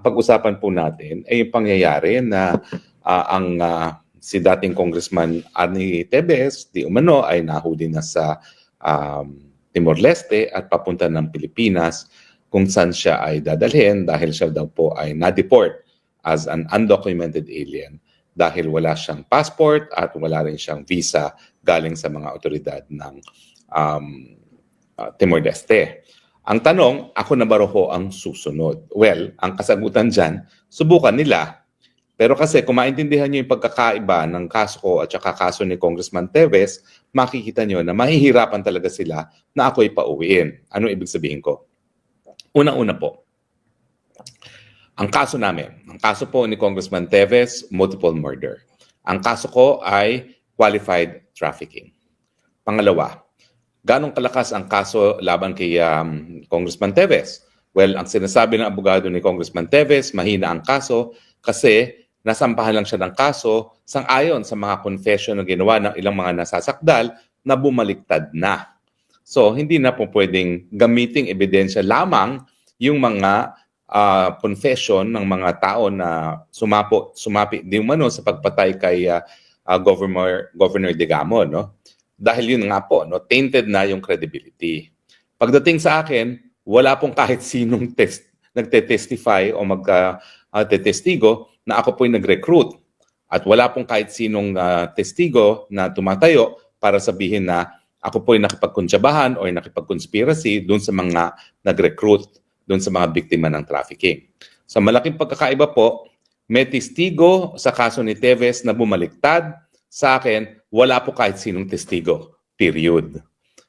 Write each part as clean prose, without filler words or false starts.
pag-usapan po natin ay yung pangyayari na si dating Congressman Arnie Tevez di umano ay nahuli na sa Timor-Leste at papunta ng Pilipinas kung saan siya ay dadalhin dahil siya daw po ay na-deport as an undocumented alien dahil wala siyang passport at wala rin siyang visa galing sa mga otoridad ng Timor-Leste. Ang tanong, ako na ba ho ang susunod? Well, ang kasagutan dyan, subukan nila. Pero kasi kung maintindihan nyo yung pagkakaiba ng kaso ko at saka kaso ni Congressman Tevez, makikita nyo na mahihirapan talaga sila na ako'y pauwiin. Ano ibig sabihin ko? Unang-una po, ang kaso namin, ang kaso po ni Congressman Tevez, multiple murder. Ang kaso ko ay qualified trafficking. Pangalawa, ganong kalakas ang kaso laban kay Congressman Tevez? Well, ang sinasabi ng abogado ni Congressman Tevez, mahina ang kaso kasi nasampahan lang siya ng kaso sang-ayon sa mga confession na ginawa ng ilang mga nasasakdal na bumaliktad na. So, hindi na po pwedeng gamiting ebidensya lamang yung mga confession ng mga tao na sumapi di umano sa pagpatay kay Governor Digamo, no? Dahil yun nga po, no, tainted na yung credibility. Pagdating sa akin, wala pong kahit sinong nagte-testify o magtetestigo na ako po'y nag-recruit. At wala pong kahit sinong testigo na tumatayo para sabihin na ako po'y nakipagkuntsabahan o nakipagconspiracy doon sa mga nag-recruit, doon sa mga biktima ng trafficking. Sa malaking pagkakaiba po, may testigo sa kaso ni Tevez na bumaliktad. Sa akin, wala po kahit sinong testigo. Period.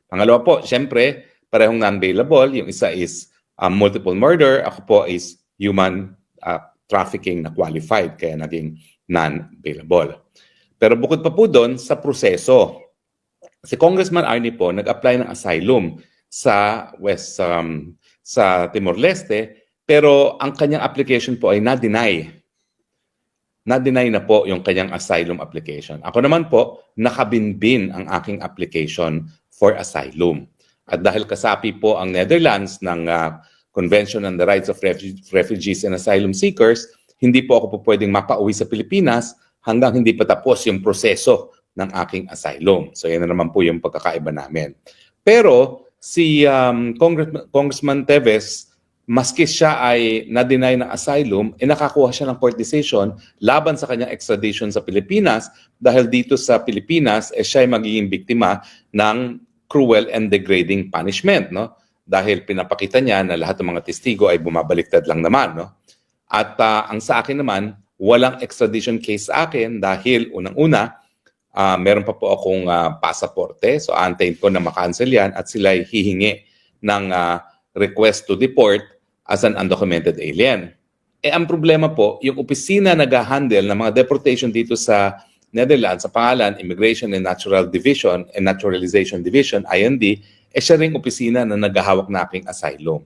Pangalawa po, syempre, parehong non-bailable. Yung isa is multiple murder. Ako po is human trafficking na qualified, kaya naging non-bailable. Pero bukod pa po doon, sa proseso. Si Congressman Arnie po nag-apply ng asylum sa sa Timor-Leste, pero ang kanyang application po ay na-deny. Na-deny na po yung kanyang asylum application. Ako naman po, nakabinbin ang aking application for asylum. At dahil kasapi po ang Netherlands ng Convention on the Rights of Refugees and Asylum Seekers, hindi po ako po pwedeng mapauwi sa Pilipinas hanggang hindi pa tapos yung proseso ng aking asylum. So yan na naman po yung pagkakaiba namin. Pero si Congressman Tevez, maski siya ay na-deny ng asylum, nakakuha siya ng court decision laban sa kanyang extradition sa Pilipinas dahil dito sa Pilipinas, siya ay magiging biktima ng cruel and degrading punishment, no? Dahil pinapakita niya na lahat ng mga testigo ay bumabaliktad lang naman, no? At ang sa akin naman, walang extradition case sa akin dahil unang-una, meron pa po akong pasaporte. So, antayin ko na makancel yan at sila ay hihingi ng request to deport as an undocumented alien. Ang problema po, yung opisina nag-handle ng mga deportation dito sa Netherlands, sa pangalan Immigration and Natural Division and Naturalization Division, IND, siya ring opisina na naghahawak na aking asylum.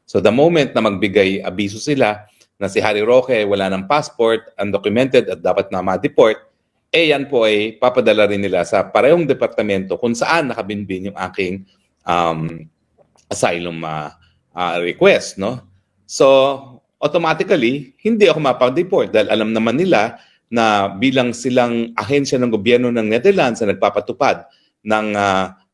So the moment na magbigay abiso sila na si Harry Roque wala ng passport, undocumented at dapat na ma-deport, yan po ay papadala rin nila sa parehong departamento kung saan nakabinbin yung aking asylum request, no? So, automatically, hindi ako mapag-deport dahil alam naman nila na bilang silang ahensya ng gobyerno ng Netherlands na nagpapatupad ng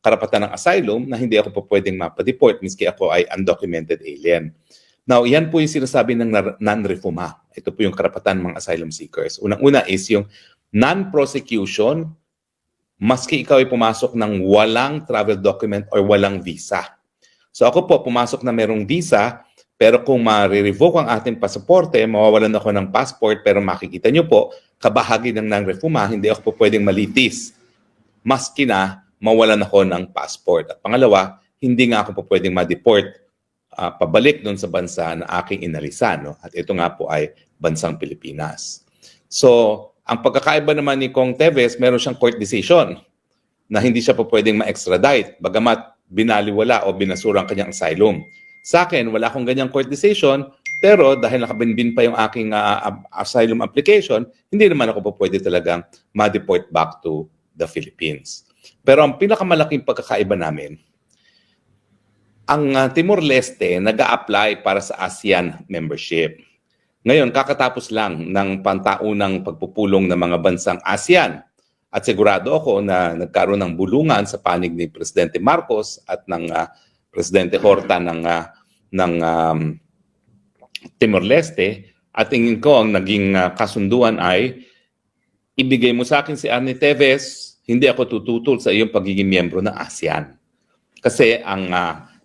karapatan ng asylum na hindi ako po pwedeng mapa-deport miski ako ay undocumented alien. Now, yan po yung sinasabi ng non-refuma. Ito po yung karapatan ng mga asylum seekers. Unang-una is yung non-prosecution maski ikaw ay pumasok ng walang travel document or walang visa. So ako po pumasok na merong visa, pero kung ma-revoke ang ating pasaporte, mawawalan ako ng passport, pero makikita nyo po, kabahagi ng non-refuma, hindi ako po pwedeng malitis. Maski na mawalan ako ng passport. At pangalawa, hindi nga ako po pwedeng ma-deport pabalik doon sa bansa na aking inalisan. No? At ito nga po ay bansang Pilipinas. So, ang pagkakaiba naman ni Kong Tevez, meron siyang court decision na hindi siya po pwedeng ma-extradite, bagamat binaliwala o binasura ang kanyang asylum. Sa akin, wala akong ganyang court decision, pero dahil nakabinbin pa yung aking asylum application, hindi naman ako po pwede talagang ma-deport back to the Philippines. Pero ang pinakamalaking pagkakaiba namin, ang Timor-Leste nag-a-apply para sa ASEAN membership. Ngayon, kakatapos lang ng pantaunang pagpupulong ng mga bansang ASEAN at sigurado ako na nagkaroon ng bulungan sa panig ni Presidente Marcos at ng Presidente Horta ng Timor-Leste at tingin ko ang naging kasunduan ay ibigay mo sa akin si Arnie Teves, hindi ako tututol sa iyong pagiging miyembro ng ASEAN. Kasi ang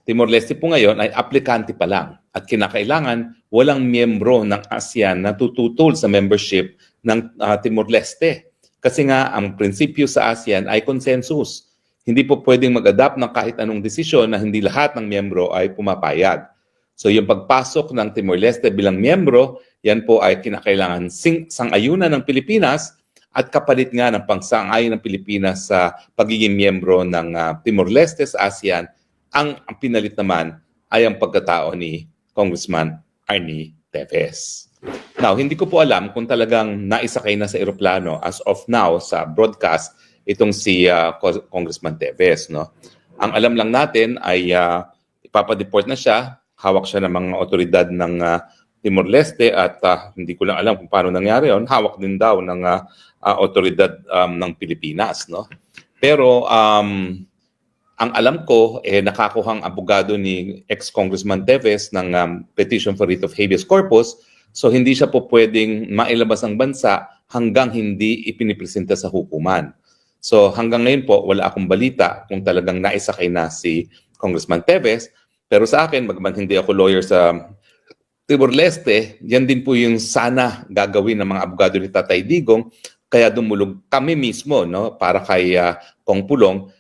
Timor-Leste po ngayon ay aplikante pa lang at kinakailangan walang miyembro ng ASEAN na tututol sa membership ng Timor-Leste. Kasi nga ang prinsipyo sa ASEAN ay consensus. Hindi po pwedeng mag-adapt ng kahit anong desisyon na hindi lahat ng miyembro ay pumapayag. So yung pagpasok ng Timor-Leste bilang miyembro, yan po ay kinakailangan sang-ayunan ng Pilipinas at kapalit nga ng pangsang-ayon ng Pilipinas sa pagiging miyembro ng Timor-Leste sa ASEAN. Ang pinalit naman ay ang pagkatao ni Congressman Arnie Teves. Now, hindi ko po alam kung talagang naisakay na sa eroplano as of now sa broadcast itong si Congressman Teves. No? Ang alam lang natin ay ipapadeport na siya, hawak siya ng mga otoridad ng Timor-Leste at hindi ko lang alam kung paano nangyari yun, hawak din daw ng otoridad ng Pilipinas. No? Pero ang alam ko, nakakuhang abogado ni ex-Congressman Teves ng petition for writ of habeas corpus. So hindi siya po pwedeng mailabas ng bansa hanggang hindi ipinipresenta sa hukuman. So hanggang ngayon po, wala akong balita kung talagang naisakay na si Congressman Teves. Pero sa akin, magman hindi ako lawyer sa Timor-Leste, yan din po yung sana gagawin ng mga abogado ni Tatay Digong. Kaya dumulog kami mismo para kay Kong Pulong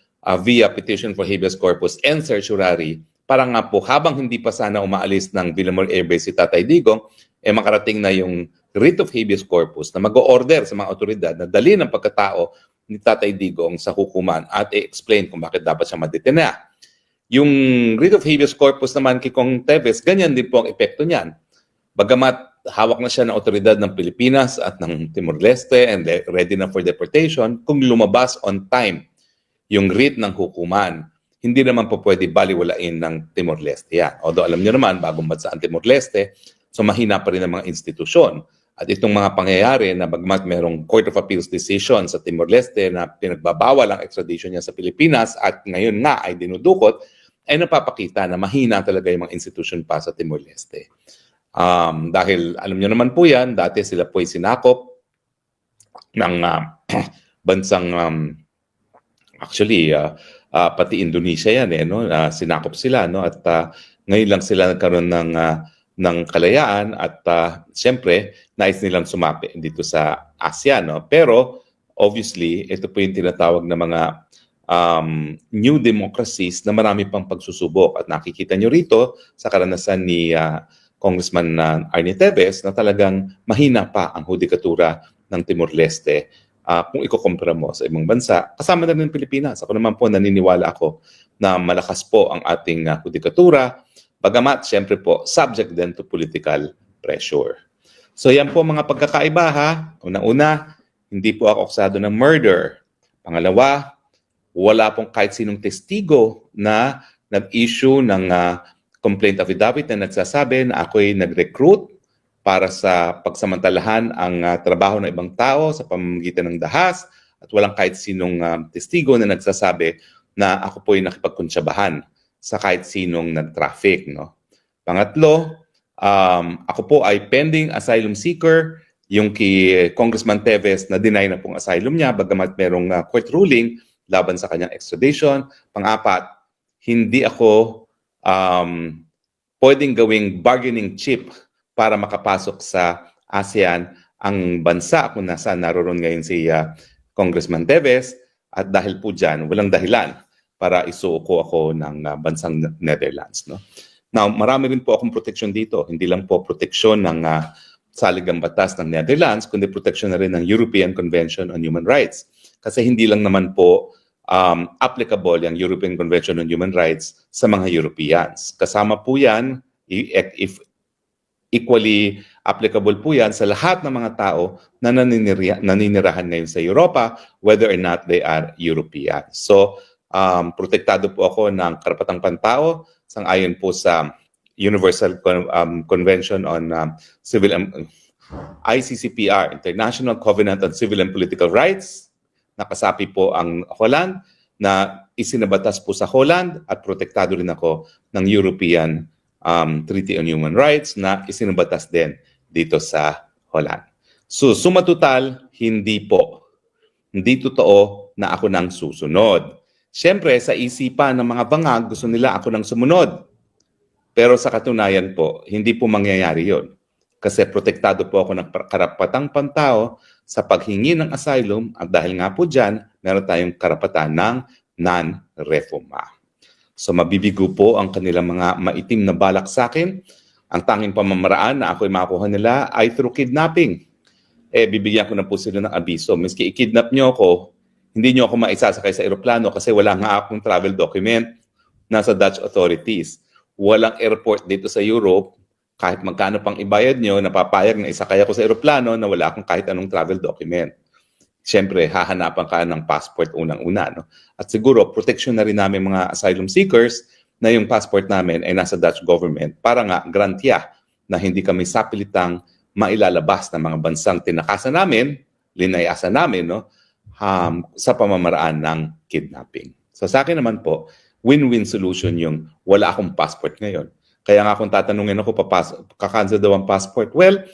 via petition for habeas corpus and certiorari para nga po habang hindi pa sana umaalis ng Villamor Air Base si Tatay Digong, makarating na yung writ of habeas corpus na mag-o-order sa mga otoridad na dali ng pagkatao ni Tatay Digong sa hukuman at i-explain kung bakit dapat siya madetena. Yung writ of habeas corpus naman kay Kong Teves, ganyan din po ang epekto niyan. Bagamat hawak na siya ng otoridad ng Pilipinas at ng Timor-Leste and ready na for deportation, kung lumabas on time yung writ ng hukuman, hindi naman po pwede baliwalain ng Timor-Leste yan. Although alam niyo naman, bagong bansa ang Timor-Leste, so mahina pa rin ang mga institusyon. At itong mga pangyayari na bagmat merong Court of Appeals decision sa Timor-Leste na pinagbabawal ang extradition niya sa Pilipinas at ngayon nga ay dinudukot, ay napapakita na mahina talaga yung mga institusyon pa sa Timor-Leste. Dahil alam niyo naman po yan, dati sila po ay sinakop ng bansang actually, pati Indonesia yan sinakop sila at ngayon lang sila nagkaroon ng kalayaan at siyempre nais nilang sumapi dito sa ASEAN. Pero obviously, ito po yung tinatawag na mga new democracies na marami pang pagsusubok at nakikita nyo rito sa karanasan ni Congressman Arnie Teves na talagang mahina pa ang hudikatura ng Timor-Leste kung ikukumpara mo sa ibang bansa, kasama na rin ng Pilipinas. Ako naman po naniniwala ako na malakas po ang ating hudikatura, bagamat siyempre po subject din to political pressure. So yan po mga pagkakaiba ha. Una-una, hindi po ako akusado ng murder. Pangalawa, wala pong kahit sinong testigo na nag-issue ng complaint affidavit na nagsasabi na ako'y nag-recruit para sa pagsamantalahan ang trabaho ng ibang tao sa pamamagitan ng dahas at walang kahit sinong testigo na nagsasabi na ako po'y nakipagkuntsabahan sa kahit sinong nag-traffic. Pangatlo, ako po ay pending asylum seeker, yung kay Congressman Teves na deny na pong asylum niya bagamat merong court ruling laban sa kanyang extradition. Pang-apat, hindi ako pwedeng gawing bargaining chip para makapasok sa ASEAN ang bansa kung nasaan naroon ngayon si Congressman Teves at dahil po dyan, walang dahilan para isuko ako ng bansang Netherlands. Now, marami rin po akong proteksyon dito. Hindi lang po proteksyon ng saligang batas ng Netherlands, kundi proteksyon na rin ng European Convention on Human Rights. Kasi hindi lang naman po applicable yung European Convention on Human Rights sa mga Europeans. Kasama po yan, if equally applicable po yan sa lahat ng mga tao na naninirahan ngayon sa Europa, whether or not they are European. So, protektado po ako ng karapatang pantao sang-ayon po sa Universal Convention on Civil ICCPR, International Covenant on Civil and Political Rights. Nakasapi po ang Holland na isinabatas po sa Holland at protektado rin ako ng European Treaty on Human Rights na isinabatas din dito sa Holland. So, suma total, hindi po. Hindi totoo na ako nang susunod. Siyempre, sa isipan ng mga bangag, gusto nila ako nang sumunod. Pero sa katunayan po, hindi po mangyayari yon. Kasi protektado po ako ng karapatang pantao sa paghingi ng asylum at dahil nga po dyan, meron tayong karapatan ng non-refoulement. So mabibigo po ang kanilang mga maitim na balak sa akin. Ang tanging pamamaraan na ako'y makuha nila ay through kidnapping. Bibigyan ko na po sila ng abiso. Miski i-kidnap nyo ako, hindi nyo ako maisasakay sa eroplano kasi wala nga akong travel document. Nasa Dutch authorities. Walang airport dito sa Europe. Kahit magkano pang ibayad nyo, napapayag na isakay ako sa eroplano na wala akong kahit anong travel document. Siyempre, hahanapan ka ng passport unang-una. No? At siguro, protection na rin namin mga asylum seekers na yung passport namin ay nasa Dutch government para nga grantya na hindi kami sapilitang mailalabas ng mga bansang tinakasan namin, linayasan namin, no? Sa pamamaraan ng kidnapping. So sa akin naman po, win-win solution yung wala akong passport ngayon. Kaya nga kung tatanungin ako, kakancel daw ang passport. Well,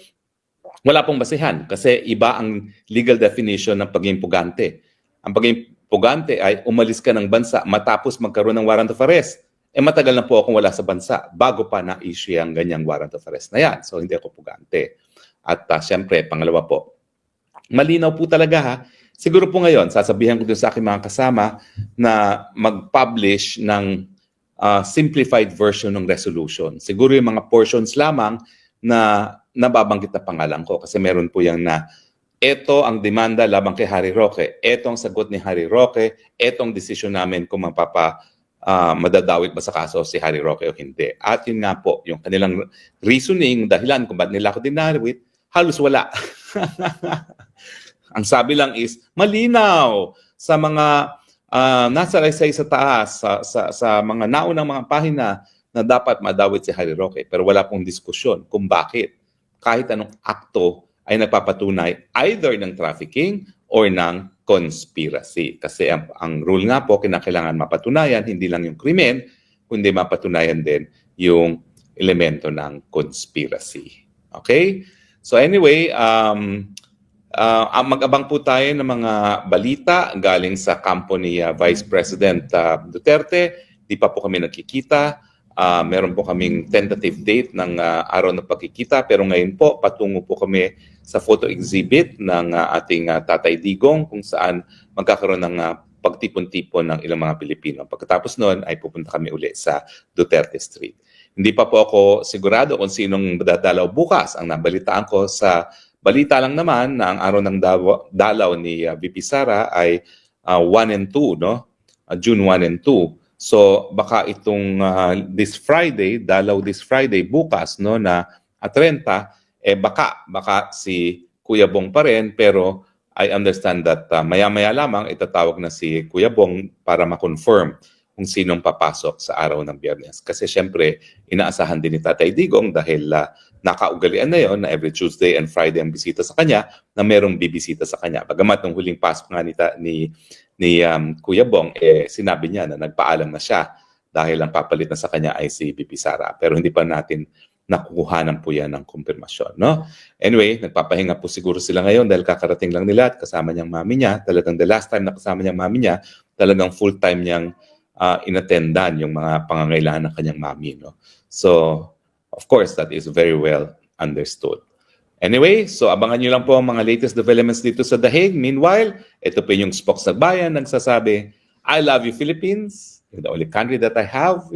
wala pong basihan kasi iba ang legal definition ng pagiging pugante. Ang pagiging pugante ay umalis ka ng bansa matapos magkaroon ng warrant of arrest. Matagal na po akong wala sa bansa bago pa na-issue ang ganyang warrant of arrest na yan. So hindi ako pugante. At siyempre, pangalawa po, malinaw po talaga ha. Siguro po ngayon, sasabihan ko din sa aking mga kasama na mag-publish ng simplified version ng resolution. Siguro yung mga portions lamang na nababanggit na pangalan ko kasi meron po yung na ito ang demanda labang kay Harry Roque, ito ang sagot ni Harry Roque, ito ang desisyon namin kung madadawit ba sa kaso si Harry Roque o hindi. At yun nga po, yung kanilang reasoning, dahilan kung ba't nila ako dinawit, halos wala. Ang sabi lang is, malinaw sa mga nasa raysay sa taas, sa mga naunang mga pahina na dapat madawit si Harry Roque. Pero wala pong diskusyon kung bakit. Kahit anong akto ay nagpapatunay either ng trafficking or ng conspiracy. Kasi ang rule nga po, kinakailangan mapatunayan, hindi lang yung krimen, kundi mapatunayan din yung elemento ng conspiracy. Okay? So anyway, mag-abang po tayo ng mga balita galing sa kampo ni Vice President Duterte. Di pa po kami nakikita. Meron po kaming tentative date ng araw ng pagkikita. Pero ngayon po, patungo po kami sa photo exhibit ng ating Tatay Digong kung saan magkakaroon ng pagtipon-tipon ng ilang mga Pilipino. Pagkatapos noon ay pupunta kami uli sa Duterte Street. Hindi pa po ako sigurado kung sinong dadalaw bukas. Ang nabalitaan ko sa balita lang naman na ang araw ng dalaw ni VP Sara ay 1 and 2, no? June 1 and 2. So baka itong this Friday, dalaw this Friday bukas, no, na 30, baka si Kuya Bong pa rin, pero I understand that maya-maya lamang itatawag na si Kuya Bong para ma-confirm kung sinong papasok sa araw ng Biyernes. Kasi syempre, inaasahan din ni Tatay Digong dahil nakaugalian na yon na every Tuesday and Friday ang bisita sa kanya, na merong bibisita sa kanya. Bagamat nung huling pasok nga ni Kuya Bong, sinabi niya na nagpaalam na siya dahil ang papalit na sa kanya ay si VP Sara. Pero hindi pa natin nakukuhanan po yan ng kumpirmasyon. No? Anyway, nagpapahinga po siguro sila ngayon dahil kakarating lang nila at kasama niyang mami niya. Talagang the last time na kasama niyang mami niya, talagang full-time niyang inattendan yung mga pangangailangan ng kanyang mami. No? So, of course, that is very well understood. Anyway, so abangan nyo lang po ang mga latest developments dito sa The Hague. Meanwhile, ito po yung Spokes ng Bayan nagsasabi, I love you Philippines. You're the only country that I have.